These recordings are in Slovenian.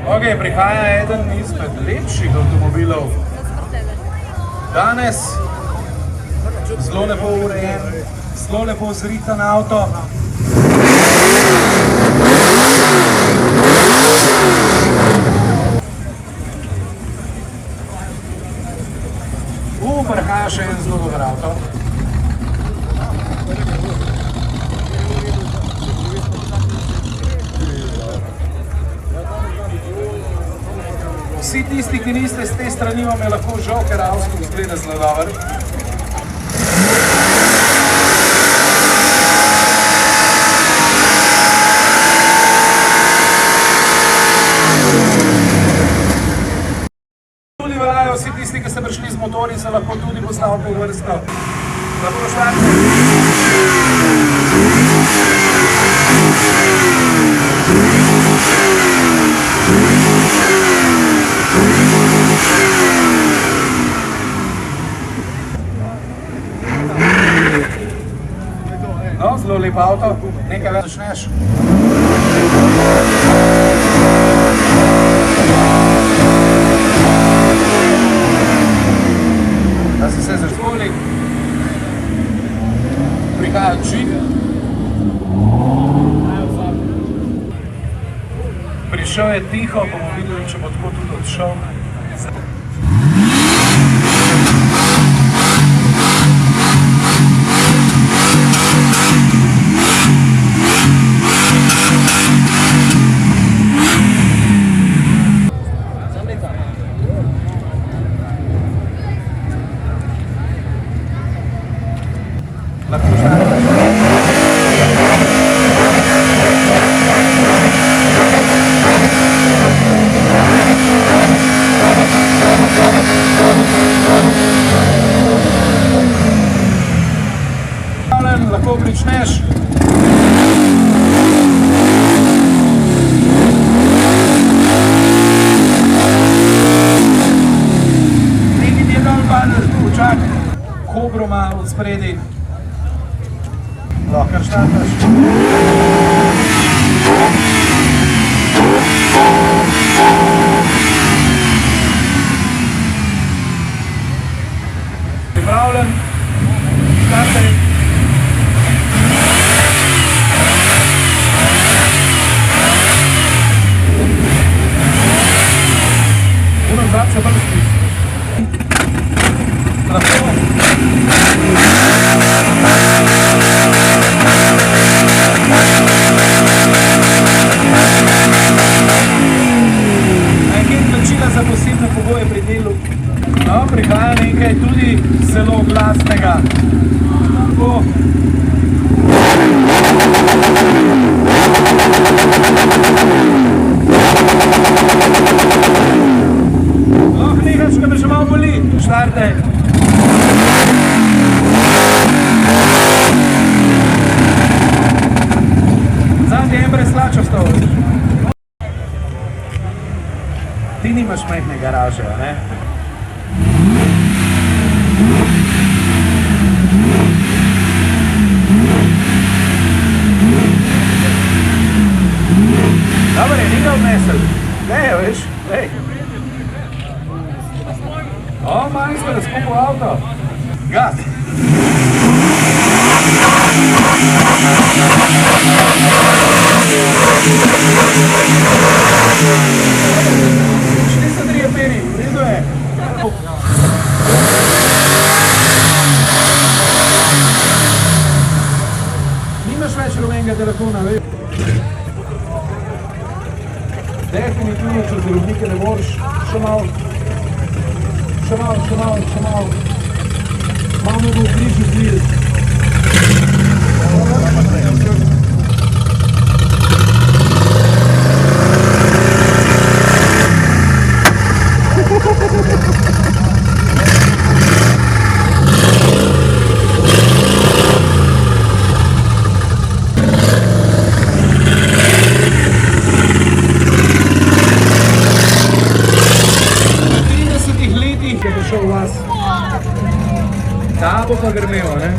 Ok, prihaja eden izmed lepših avtomobilov. Danes zelo lepo urejen, zelo lepo zritan avto. Prihaja še en zelo dober avto. Vsi tisti, ki niste z te strani, vam je lahko žal, ker avto izgleda zelo dober. Tudi veljajo vsi tisti, ki ste prišli z motorji, se lahko tudi postavite v vrsto. Lahko štartite. No, zelo lep avto, nekaj več začneš. Da se vse zašpoli. Prihaja Jeep. Prišel je tiho, bomo videli, če bo tako tudi odšel. Lahko pričneš. Nekaj je dol padel, počakaj. Kobro ima od spredi. Lahko kar štartaš. Pripravljen. Štartaj. Se vrsti. Lahko. Nekaj plačila za posebne pogoje pri delu. No, prihaja nekaj tudi zelo glasnega. Lahko. Nehaš, ko me še malo boli. Štartaj. Zadnji je brezplačasto. Ti nimaš majhne garaže, ne? Dobre, ni ga odnesel. Lej, veš, lej. O, majster, skupaj avto. Gas. Šli so 3 peri, v redu je. Nimaš več rumenega telefona, veš? Definitivno, če zdravnike ne moreš, še malo. Še malo. Malo bo v križu zlil. Ta bo pa grmelo, ne?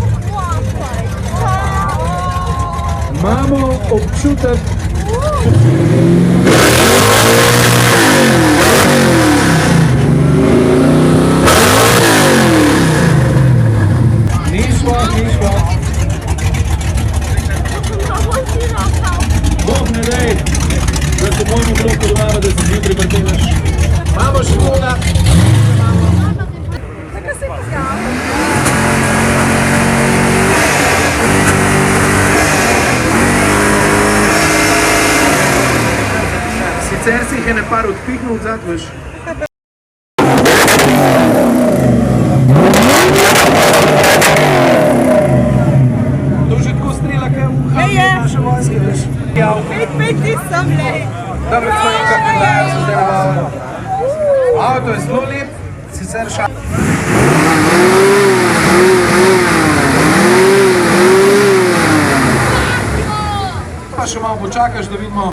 Imamo občutek, pa da se zjutraj vrteneš. Imamo še koga? Sicer si jih je nepar odpihnil odzad, veš. To že tako strela, kaj v naše vojske, veš. Pet sem lej. Dobro, to je kar nekaj, se zdaj nabavljamo. Avto je zelo lep, sicer pa še malo počakaš, da vidimo.